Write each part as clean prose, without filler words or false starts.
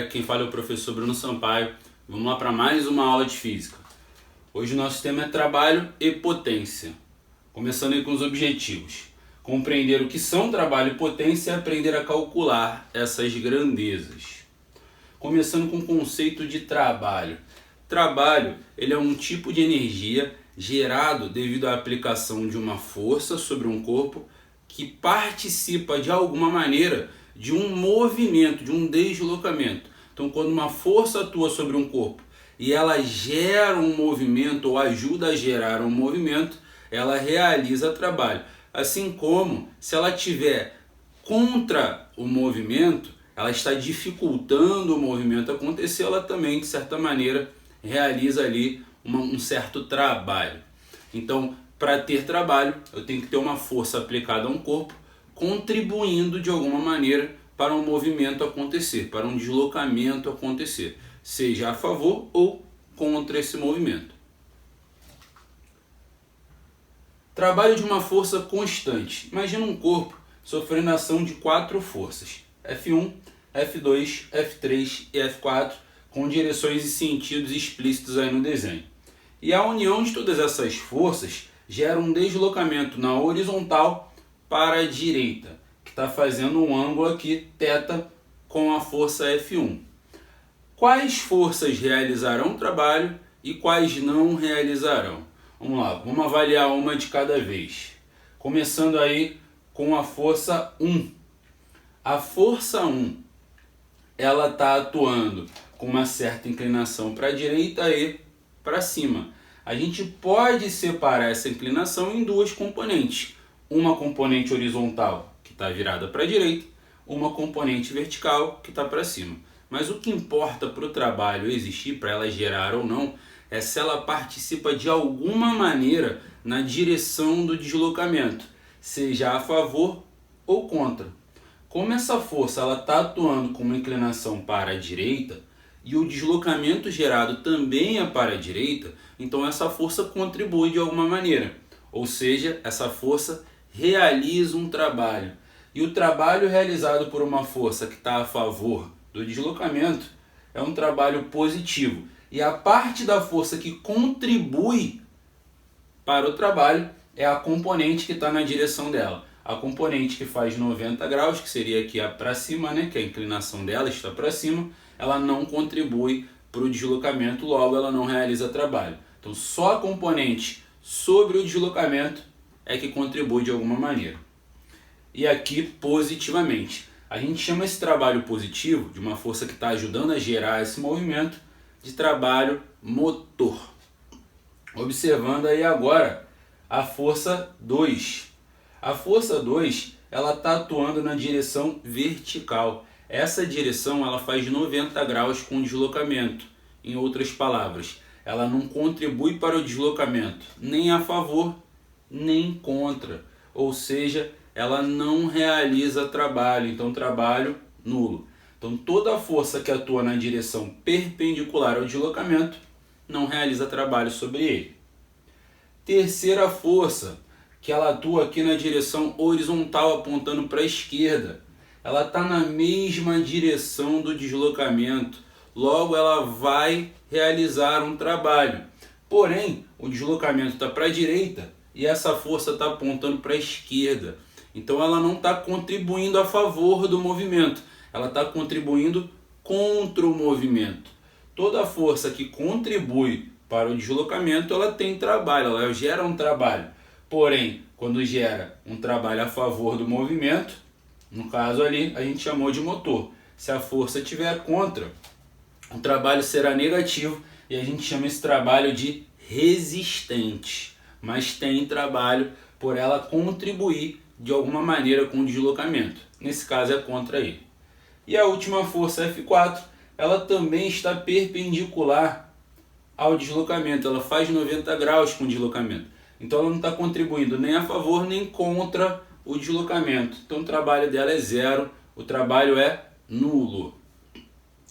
quem fala é o professor Bruno Sampaio. Vamos lá para mais uma aula de física. Hoje o nosso tema é trabalho e potência. Começando aí com os objetivos. Compreender o que são trabalho e potência e aprender a calcular essas grandezas. Começando com o conceito de trabalho. Trabalho, ele é um tipo de energia gerado devido à aplicação de uma força sobre um corpo que participa de alguma maneira de um movimento, de um deslocamento. Então, quando uma força atua sobre um corpo e ela gera um movimento ou ajuda a gerar um movimento, ela realiza trabalho. Assim como se ela estiver contra o movimento, ela está dificultando o movimento acontecer, ela também, de certa maneira, realiza ali um certo trabalho. Então, para ter trabalho, eu tenho que ter uma força aplicada a um corpo, contribuindo de alguma maneira para um movimento acontecer, para um deslocamento acontecer, seja a favor ou contra esse movimento. Trabalho de uma força constante. Imagina um corpo sofrendo ação de 4 forças, F1, F2, F3 e F4, com direções e sentidos explícitos aí no desenho. E a união de todas essas forças gera um deslocamento na horizontal para a direita, que está fazendo um ângulo aqui, θ, com a força F1. Quais forças realizarão o trabalho e quais não realizarão? Vamos lá, vamos avaliar uma de cada vez. Começando aí com a força 1. A força 1, ela está atuando com uma certa inclinação para a direita e para cima. A gente pode separar essa inclinação em 2 componentes. Uma componente horizontal, que está virada para a direita, uma componente vertical, que está para cima. Mas o que importa para o trabalho existir, para ela gerar ou não, é se ela participa de alguma maneira na direção do deslocamento, seja a favor ou contra. Como essa força está atuando com uma inclinação para a direita, e o deslocamento gerado também é para a direita, então essa força contribui de alguma maneira. Ou seja, essa força realiza um trabalho. E o trabalho realizado por uma força que está a favor do deslocamento é um trabalho positivo. E a parte da força que contribui para o trabalho é a componente que está na direção dela. A componente que faz 90 graus, que seria aqui para cima, né, que a inclinação dela está para cima, ela não contribui para o deslocamento, logo ela não realiza trabalho. Então só a componente sobre o deslocamento é que contribui de alguma maneira. E aqui positivamente. A gente chama esse trabalho positivo, de uma força que está ajudando a gerar esse movimento, de trabalho motor. Observando aí agora a força 2. A força 2, ela está atuando na direção vertical. Essa direção ela faz 90 graus com deslocamento. Em outras palavras, ela não contribui para o deslocamento, nem a favor, nem contra. Ou seja, ela não realiza trabalho, então trabalho nulo. Então toda a força que atua na direção perpendicular ao deslocamento não realiza trabalho sobre ele. Terceira força, que ela atua aqui na direção horizontal, apontando para a esquerda. Ela está na mesma direção do deslocamento, logo ela vai realizar um trabalho. Porém, o deslocamento está para a direita e essa força está apontando para a esquerda. Então ela não está contribuindo a favor do movimento, ela está contribuindo contra o movimento. Toda força que contribui para o deslocamento, ela tem trabalho, ela gera um trabalho. Porém, quando gera um trabalho a favor do movimento, no caso ali, a gente chamou de motor. Se a força estiver contra, o trabalho será negativo e a gente chama esse trabalho de resistente. Mas tem trabalho por ela contribuir de alguma maneira com o deslocamento. Nesse caso é contra ele. E a última força, F4, ela também está perpendicular ao deslocamento. Ela faz 90 graus com o deslocamento. Então ela não está contribuindo nem a favor nem contra o deslocamento. Então o trabalho dela é zero, o trabalho é nulo.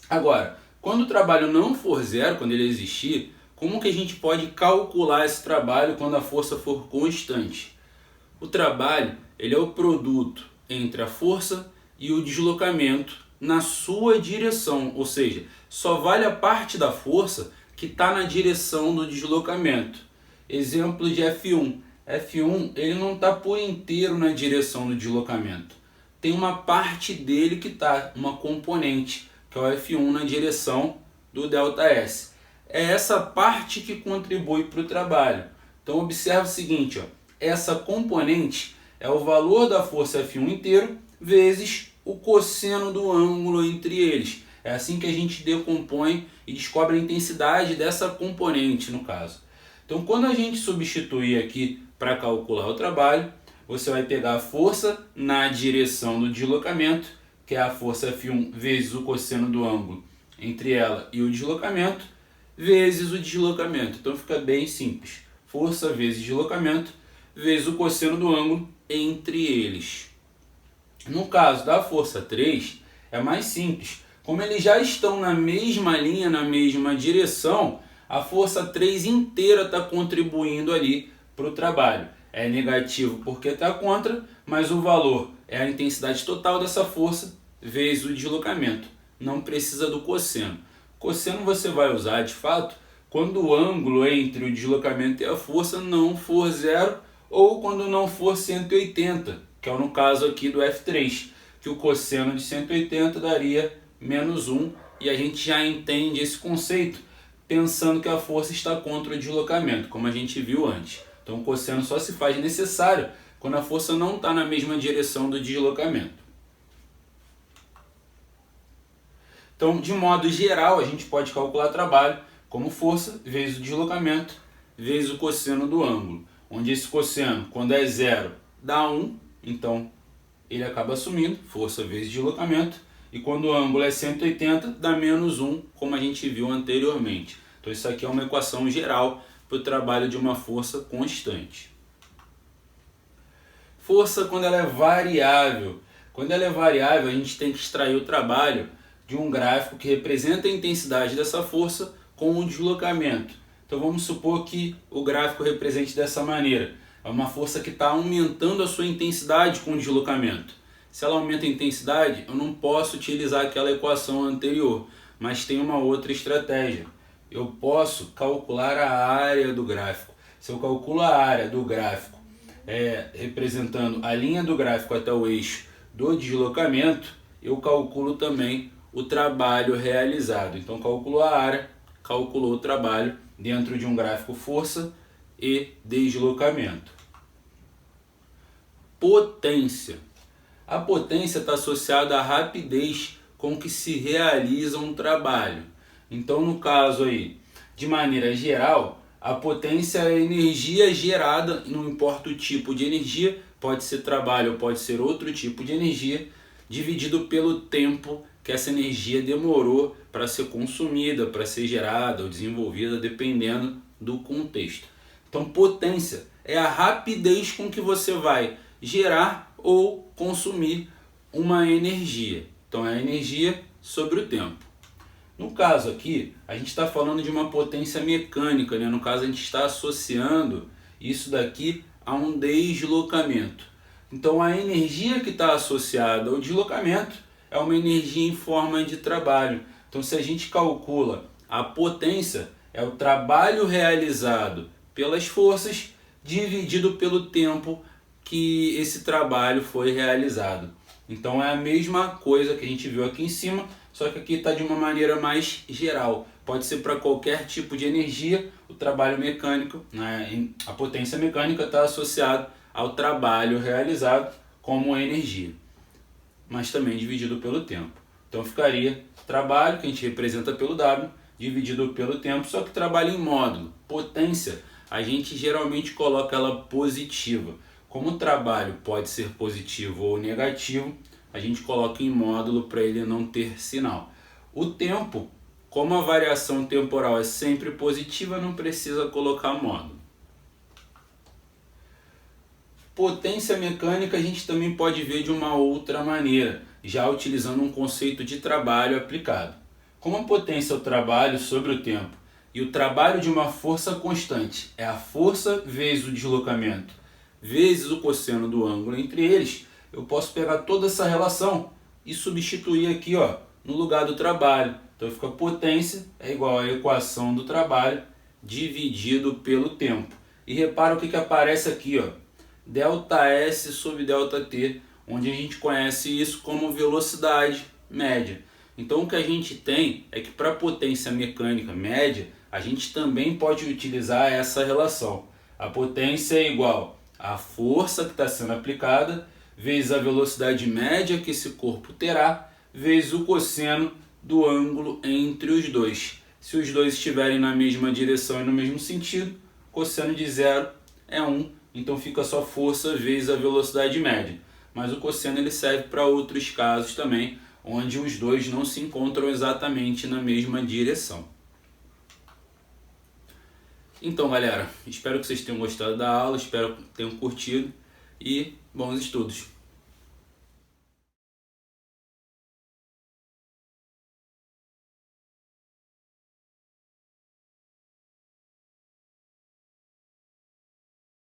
Agora, quando o trabalho não for zero, quando ele existir, como que a gente pode calcular esse trabalho quando a força for constante? O trabalho ele é o produto entre a força e o deslocamento na sua direção, ou seja, só vale a parte da força que está na direção do deslocamento. Exemplo de F1. F1 ele não está por inteiro na direção do deslocamento. Tem uma parte dele que está, uma componente, que é o F1 na direção do ΔS. É essa parte que contribui para o trabalho. Então observe o seguinte, ó, essa componente é o valor da força F1 inteiro vezes o cosseno do ângulo entre eles. É assim que a gente decompõe e descobre a intensidade dessa componente no caso. Então quando a gente substituir aqui para calcular o trabalho, você vai pegar a força na direção do deslocamento, que é a força F1 vezes o cosseno do ângulo entre ela e o deslocamento, vezes o deslocamento. Então fica bem simples. Força vezes deslocamento vezes o cosseno do ângulo entre eles. No caso da força 3, é mais simples. Como eles já estão na mesma linha, na mesma direção, a força 3 inteira está contribuindo ali para o trabalho. É negativo porque está contra, mas o valor é a intensidade total dessa força vezes o deslocamento. Não precisa do cosseno. Cosseno você vai usar de fato quando o ângulo entre o deslocamento e a força não for zero ou quando não for 180, que é no caso aqui do F3, que o cosseno de 180 daria menos 1, e a gente já entende esse conceito pensando que a força está contra o deslocamento, como a gente viu antes. Então o cosseno só se faz necessário quando a força não está na mesma direção do deslocamento. Então, de modo geral, a gente pode calcular trabalho como força vezes o deslocamento vezes o cosseno do ângulo, onde esse cosseno, quando é zero, dá 1, então ele acaba assumindo, força vezes deslocamento, e quando o ângulo é 180, dá menos 1, como a gente viu anteriormente. Então isso aqui é uma equação geral para o trabalho de uma força constante. Força quando ela é variável. Quando ela é variável, a gente tem que extrair o trabalho de um gráfico que representa a intensidade dessa força com o deslocamento. Então vamos supor que o gráfico represente dessa maneira. É uma força que está aumentando a sua intensidade com o deslocamento. Se ela aumenta a intensidade, eu não posso utilizar aquela equação anterior, mas tem uma outra estratégia. Eu posso calcular a área do gráfico. Se eu calculo a área do gráfico representando a linha do gráfico até o eixo do deslocamento, eu calculo também o trabalho realizado. Então calculo a área, calculo o trabalho dentro de um gráfico força e deslocamento. Potência. A potência está associada à rapidez com que se realiza um trabalho. Então, no caso aí, de maneira geral, a potência é a energia gerada, não importa o tipo de energia, pode ser trabalho ou pode ser outro tipo de energia, dividido pelo tempo que essa energia demorou para ser consumida, para ser gerada ou desenvolvida, dependendo do contexto. Então, potência é a rapidez com que você vai gerar ou consumir uma energia. Então, é a energia sobre o tempo. No caso aqui, a gente está falando de uma potência mecânica, né? No caso, a gente está associando isso daqui a um deslocamento. Então, a energia que está associada ao deslocamento é uma energia em forma de trabalho. Então, se a gente calcula a potência, é o trabalho realizado pelas forças dividido pelo tempo que esse trabalho foi realizado. Então é a mesma coisa que a gente viu aqui em cima, só que aqui está de uma maneira mais geral. Pode ser para qualquer tipo de energia, o trabalho mecânico, né? A potência mecânica está associada ao trabalho realizado como energia, mas também dividido pelo tempo. Então ficaria trabalho, que a gente representa pelo W, dividido pelo tempo, só que trabalho em módulo. Potência, a gente geralmente coloca ela positiva. Como o trabalho pode ser positivo ou negativo, a gente coloca em módulo para ele não ter sinal. O tempo, como a variação temporal é sempre positiva, não precisa colocar módulo. Potência mecânica a gente também pode ver de uma outra maneira, já utilizando um conceito de trabalho aplicado. Como a potência é o trabalho sobre o tempo e o trabalho de uma força constante é a força vezes o deslocamento vezes o cosseno do ângulo entre eles, eu posso pegar toda essa relação e substituir aqui, ó, no lugar do trabalho. Então fica potência é igual à equação do trabalho dividido pelo tempo. E repara o que aparece aqui, ó, ΔS sobre ΔT, onde a gente conhece isso como velocidade média. Então o que a gente tem é que para a potência mecânica média, a gente também pode utilizar essa relação. A potência é igual à força que está sendo aplicada, vezes a velocidade média que esse corpo terá, vezes o cosseno do ângulo entre os dois. Se os dois estiverem na mesma direção e no mesmo sentido, cosseno de 0 é 1, então fica só força vezes a velocidade média. Mas o cosseno ele serve para outros casos também, onde os dois não se encontram exatamente na mesma direção. Então, galera, espero que vocês tenham gostado da aula, espero que tenham curtido e bons estudos!